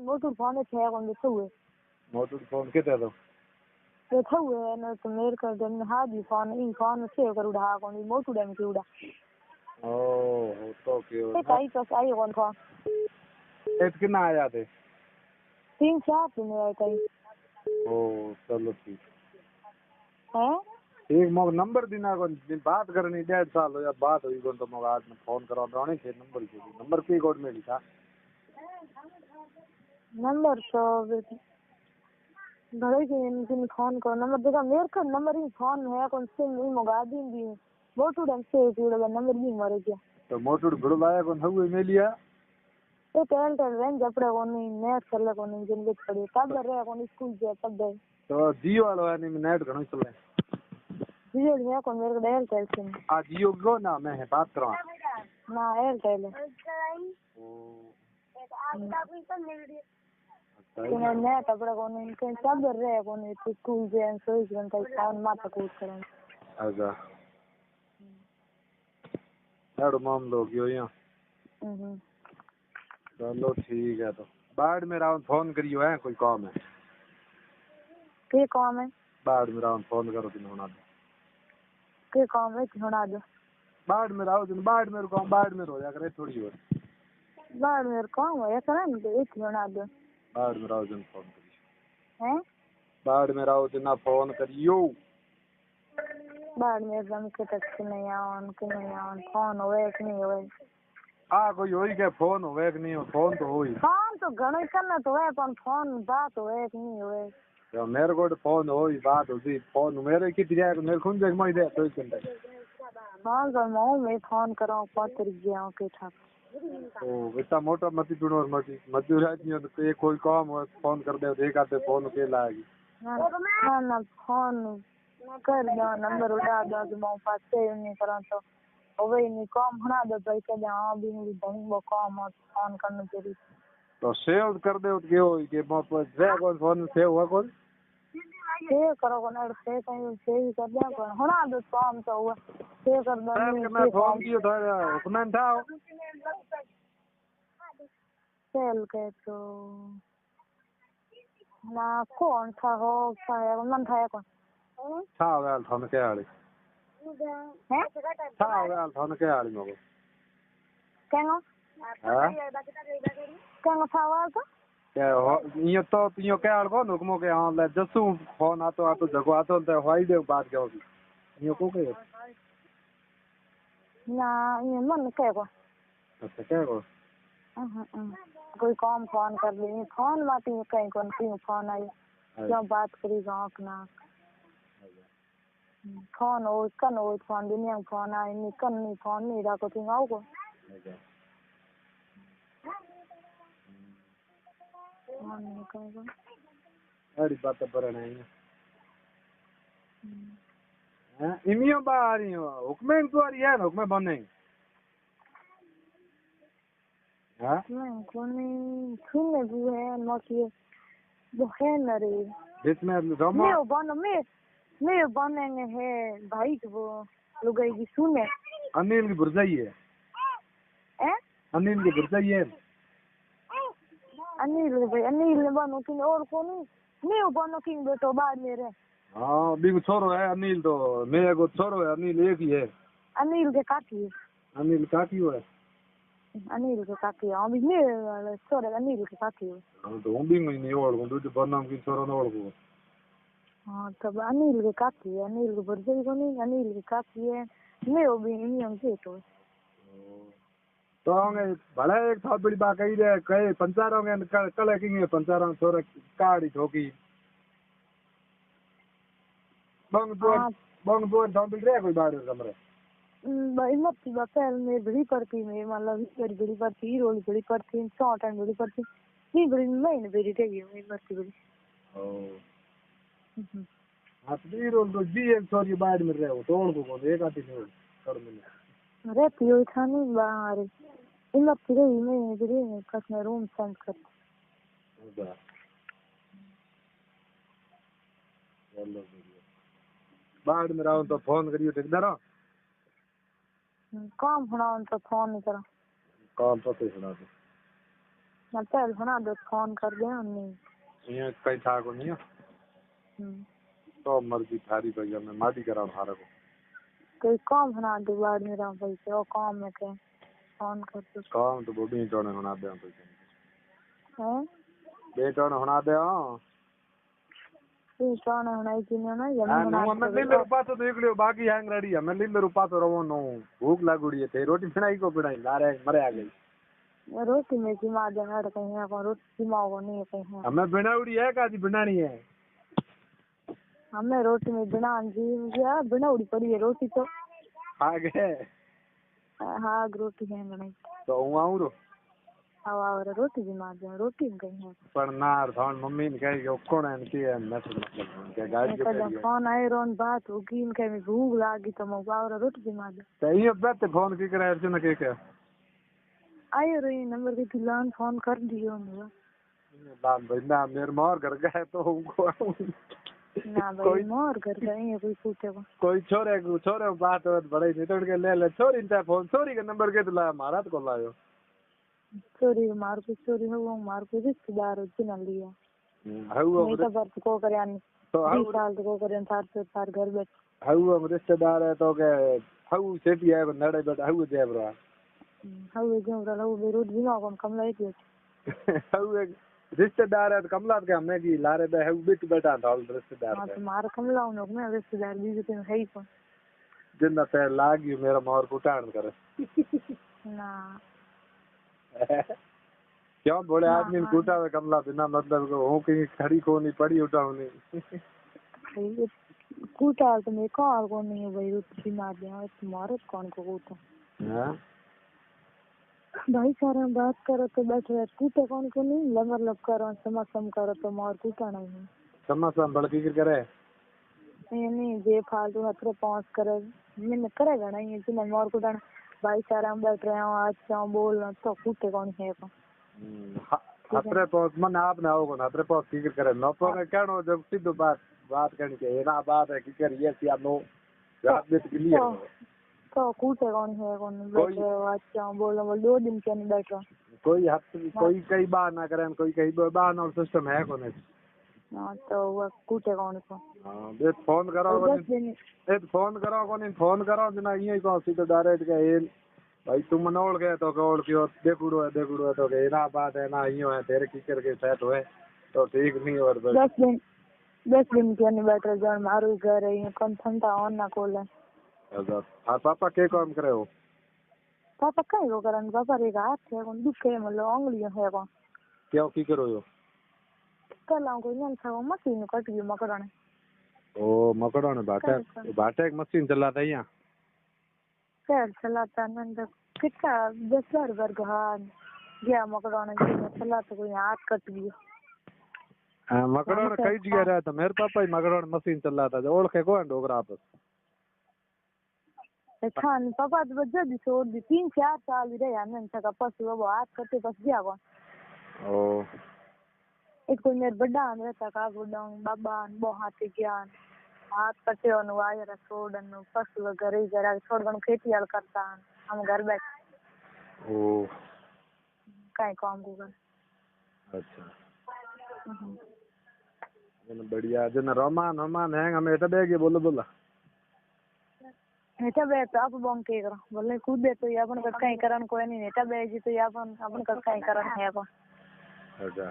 मोटू phone छे कौन दे हुए मोटू फोन के दे तो हुए न तो मेरे का दिन हाजी फोन इन फोन छे कर उड़ा कौन मोटू डम के उड़ा ओ तो क्यों ते काई तो आई कौन फोन एक कितना आया थे 3-4 दिन आए कई ओ चलो ठीक है एक मो नंबर देना कौन बात करनी 1.5 साल हो या बात हुई कौन तो मैं आज में फोन करा दो थे नंबर की कोड में लिखा नंबर तो भले के इनके फोन को नंबर देखा मेरे का नंबर ही फोन है कौन से नहीं मंगा देंगी मोटू डम से जुड़ा नंबर भी मर गया तो मोटू गुड़ लाया कौन हुए में लिया तो टेल रेंज अपने को नहीं नेट कर ले को नहीं जिन बिच पड़ी तब रहे को स्कूल से तब गए तो जियो वाला है नहीं नेट घणो चले जियो है को मेरे को एयरटेल सिम आ जियो को ना मैं है बात करा ना एयरटेल तो नेट अपने को नहीं के सब रहे को नहीं स्कूल से सोई घंटा फोन माता कूद करें अच्छा यार मामलो क्यों यहाँ चलो ठीक है तो बाद में राउंड फोन करियो है कोई काम है के काम है बाद में राउंड फोन करो दिन होना दो के काम है होना दो बाद में राउंड दिन बाद में काम बाद में हो जा करे थोड़ी और बाद में काम है ऐसा नहीं एक होना दो बाद में राउंड दिन फोन करियो हैं बाद में राउंड दिन फोन करियो बाद में हम के तक नहीं आवन फोन होवे कि नहीं होवे कोई होई के फोन होवे कि नहीं हो फोन तो होई फोन तो घणो करना तो है पर फोन बात होवे कि नहीं होवे तो मेरे को फोन होई बात होती फोन मेरे की दिया मेरे खुद देख मैं दे तो चिंता फोन तो मैं फोन करो पत्र गया के था ओ इतना मोटा मत चुनो मत राजी तो ये कोई काम हो फोन कर दे एक आते फोन के लाएगी ना फोन कर दो नंबर उड़ा दो कि मैं पास से नहीं करा तो ओवे नहीं काम बना दो भाई के हां भी नहीं बहुत वो काम फोन करने के लिए तो सेव कर दे के हो के मैं कौन फोन सेव हुआ कौन सेव करो को ना से कहीं सेव कर दे को बना दो काम तो हुआ सेव कर दो मैं फोन किया था हुक्मन था सेल के तो ना कौन था हो था मन था कौन था वाल था के आले हैं था वाल था के आले मगो केनो हां केनो था वाल तो ये तो पियो के आल को हुक्मो के हां ले जसू फोन आतो जगो आतो तो होई दे बात के होगी ये को के ना ये मन के को अच्छा क्या को कोई काम फोन कर ली फोन माती कहीं कौन क्यों फोन आई क्यों बात करी गाँव ना फोन हो फोन दुनिया में फोन आई नहीं कन नहीं फोन नहीं रखो तुम आओ को अरे बात पर नहीं है इमियो बारी हो हुक्मे तो आ रही है हुक्मे बने हाँ कोनी सुनने भी है नोटिए वो है न रे जिसमें रोमा मैं बनेंगे है भाई वो लुगाई की सुने अनिल की बुरजाई है अनिल की बुरजाई है अनिल ने बनो कि और कोनी मैं बनो कि बेटो बाद मेरे हाँ बिग छोरो है अनिल तो मेरे को छोरो है अनिल एक ही है अनिल के काकी अनिल काकी है अनिल के काकी हां भी मेरे छोरे अनिल के काकी हां तो हम भी नहीं और को तो बनाम की छोरो न और को हाँ तब अनिल के काकी है अनिल के बुरजाई को नहीं अनिल के काकी है मैं वो भी नहीं हम से तो होंगे भले एक था बड़ी बात कही दे कहे पंचार होंगे कल किंगे पंचार छोरे काड़ी ठोकी बंग दो डबल रे कोई बाहर कमरे भाई मत बता मैं बड़ी पड़ती मैं मतलब बड़ी पड़ती रोल बड़ी पड़ती शॉर्ट एंड बड़ी पड़ती नहीं बड़ी नहीं बड़ी टेगी मैं मत बड़ी ओ आप भी रोल तो जी एक सॉरी बाहर में रहे हो तोड़ को एक आती नहीं कर मैंने अरे पियो था नहीं बाहर इन मत रे मैं बड़ी में कसम रूम सेंड कर चलो बाद में राउंड तो फोन करियो ठेकेदार काम होना तो फोन नहीं करा काम तो सुना दो ना पहले सुना दो फोन कर दे नहीं ये कहीं था को नहीं तो मर्जी थारी भैया मैं माटी करा हारे को कोई काम सुना दो बाद में रहा भाई वो काम में के फोन कर दो काम तो बड़ी टोने सुना दे हैं बेटा ने सुना दे ये कौन होना है कि ना ये मैं लीले रुपा तो देख लियो बाकी हैंग रेडी है मैं लीले रुपा तो रवो नो भूख लागुड़ी है ते रोटी बनाई को बनाई लारे मरे आ गई रोटी में की मार देना कहीं है को रोटी माओ नहीं कहीं है हमें बनाउड़ी है काजी बनानी है हमें रोटी में बना जी या बनाउड़ी पड़ी है रोटी तो आ गए हाँ रोटी है बनाई तो हूं आऊं रो और रोटी भी मार दे रोटी में कहीं है पर नार थान मम्मी ने कही कि कौन है कि है मैसेज मतलब के गाड़ी के कदा फोन आए रोन बात होगी इनके में भूख लागी तो मैं बावर रोटी भी मार दे तो ये बात फोन की करे अर्जुन के क्या आए रे नंबर के दिलान फोन कर दियो ना दान बंदा मेरे मोर घर गए तो उनको ना भाई मोर घर गए कोई पूछे कोई छोरे बात बड़े नहीं तो के ले छोरी ने फोन छोरी के नंबर के दिला महाराज को लायो चोरी मार को चोरी हो मार को रिश्तेदार होती न लिया हाउ नहीं तो बर्त को करयान तो 20 साल को करयान सार घर बैठ हाउ रिश्तेदार है तो के हाउ सेठी है नड़े बैठ हाउ दे ब्रो हाउ जो रहा वो रोड भी ना कम लाई थी हाउ रिश्तेदार है तो कमला के हमें की लारे बे हाउ बिट बैठा था रिश्तेदार हां तो मार कमला उन में रिश्तेदार भी तो है ही को जिन्ना पे लागी मेरा मोर कुटाण करे ना क्यों बोले आदमी कूटा हुआ कमला बिना मतलब को हूँ कहीं खड़ी को नहीं पड़ी उठाऊ नहीं कूटा तो मेरे को कौन नहीं है भाई रुचि मार दिया तुम्हारे कौन को कूटा भाई सारा बात करो तो बैठे कूटे कौन को नहीं लमर लब करो समसम करो तो मार कूटा नहीं समसम बड़की करे नहीं जे फालतू हथरे पहुंच करे मैंने करेगा नहीं जिन्हें मार कूटा भाई सारा बैठ रहे हो अच्छा बोल तो कूटे कौन है को हथरे पहुंच मन आपने आओ को हथरे पहुंच की करे नपो में कहनो जब सीधो बात करनी चाहिए ना बात है कि कर ये सिया नो रात में क्लियर तो कूटे कौन है कौन बैठ रहे हो अच्छा बोलो 2 दिन के नहीं बैठ रहा कोई कई बार ना करे कोई कई बार ना सिस्टम है कोने हां तो वो कूटे कौन को हां बे फोन करो फोन करो बिना ये को सीधो डायरेक्ट के भाई तुम नोड़ गए तो कौड़ क्यों देखुड़ो है तो के ना बात है ना यूं है तेरे की करके सेट हुए तो ठीक नहीं और 10 दिन के नहीं बैठ रहे जान मारू घर है कौन ठंडा ऑन ना खोले अच्छा हां पापा के काम करे हो पापा कहीं वो करन पापा रे हाथ है कौन दुखे मतलब उंगली है कौन क्या की करो यो कल को नहीं था मशीन कट गई मकड़ने ओ मकड़ने बाटे एक मशीन चलाता है यहां पैर चलाता नंद कितना 10 बार गहान गया मकड़ने चलाता कोई हाथ कट गया मकड़ने कई जगह रहा था मेरे पापा ही मकड़ने मशीन चलाता था ओळखे कौन डोगरा आपस खान पापा तो जल्दी छोड़ दी 3-4 साल रहे हमने तक पस वो हाथ कटे पस गया कौन ओ एक कोई मेरे बड़ा रहता का बुढ़ा बाबा बहुत ज्ञान हाथ कटे और वायर छोड़न पस वगैरह जरा छोड़न खेती हल करता हम घर बैठ ओ काई काम को अच्छा जन बढ़िया जन रोमान है हमें तो बेगे बोला नेटा बैठ आप बंग के करो बोले कूद दे तो ये अपन का कहीं करन कोई नहीं नेटा बैठ जी तो ये अपन का कहीं करन है अपन अच्छा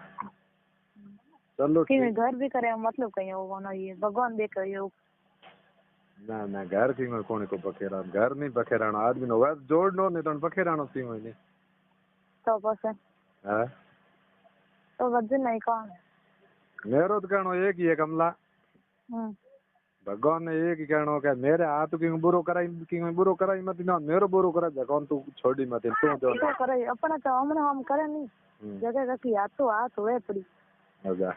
चलो कि घर भी करे मतलब कहीं वो ना ये भगवान देख ये ना घर की में कोने को बखेरा घर नहीं बखेराना आदमी नो जोड़ लो नहीं तो बखेरानो सी में नहीं तो बस हां तो वजन नहीं कौन मेरो तो कहनो एक ही है कमला भगवान ने एक ही कहनो के मेरे हाथ की बुरो कराई मत ना मेरो बुरो करा भगवान तू छोड़ी मत तू जो करे अपना तो हम करे नहीं जगह की हाथ होए पड़ी अच्छा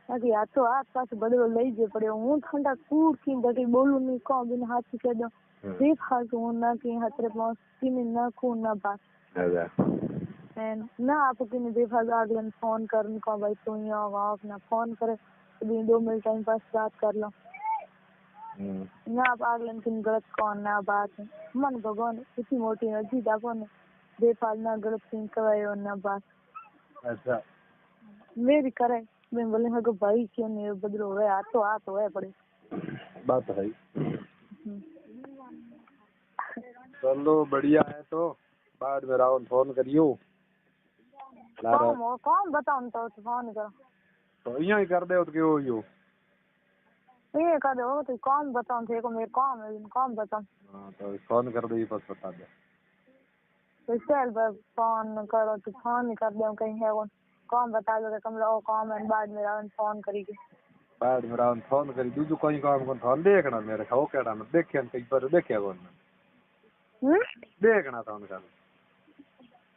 अभी तो हाथ पास बड़ो लई जे पड़े हूं ठंडा कूड़ की बड़ी बोलू नहीं को बिन हाथ के दो देख हाल तो ना कि हतरे पहुंच की ना खून ना बात अच्छा ना आप की नहीं देखा अगले फोन करने को भाई तू यहाँ अपना फोन करे अभी 2 मिनट टाइम पास बात कर लो ना आप अगले दिन गलत कौन ना बात मन भगवान इतनी मोटी नजीक आपने बेफाल ना गलत थिंक करवाए और ना बात अच्छा मेरी करे मैं बोले मेरे को भाई क्यों नहीं बदलो है हाथ तो है पड़े। बात है। हम्म। चलो बढ़िया है तो बाद में राहुल फोन करियो। कौन बताऊं तो फोन करो तो इं ही कर दे क्यों यो ये कर दो तो कौन बताऊं थे को मेरे काम है कौन बताऊं। हाँ तो फोन कर दे बस बता दे। तो सेल पर फोन करो तो फोन ही कर दो कहीं है वो कौन बता दो कमरा ओ काम है बाद में राहुल फोन करेगी। बाद में राहुल फोन करी दूसरा कोई काम कौन फोन देखना मेरे खाओ केड़ा में देखे कई बार देखिया कौन देखना था उनका।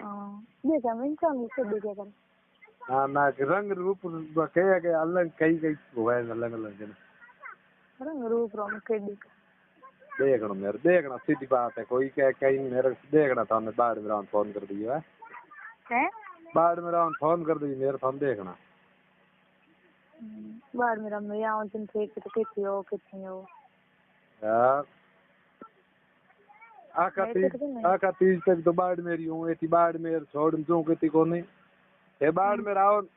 हां देखा मैं चालू से देखा कर। हाँ ना रंग रूप कहे के अलग कई कई हुआ है अलग अलग रंग रूप रंग के देखना मेरे देखना सीधी बात है कोई कह कहीं मेरे देखना था मैं बाद में राहुल फोन कर दिया है बाद में राहुल फोन कर दी मेरे फोन देखना बाद में मैं आऊं तुम थे तो कितनी हो यार आका तीज तक तो बाढ़ मेरी हूँ एती बाढ़ मेर छोड़ दूं किती को नहीं ये बाढ़ में राहुल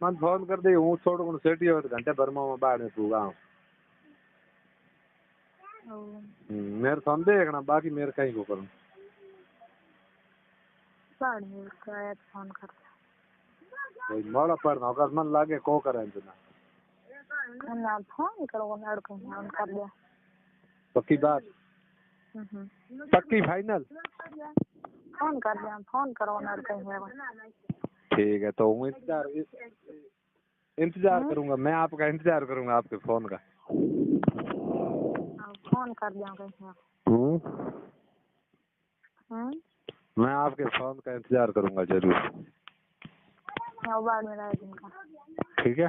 मन फोन कर दी हूँ छोड़ को सेठी हो घंटे भर में बाढ़ में पूगा हूँ मेरे फोन देखना बाकी मेरे कहीं को करूँ बाढ़ में का फोन करता कोई मोड़ा पड़ना होगा मन लागे को करे ना फोन करो ना को फोन कर दिया पक्की बात पक्की फाइनल फोन कर दिया फोन करो ना कहीं ठीक है तो मैं इंतजार करूंगा मैं आपका इंतजार करूंगा आपके फोन का फोन कर दिया कहीं मैं आपके फोन का इंतजार करूंगा जरूर बाद में दिन का ठीक है।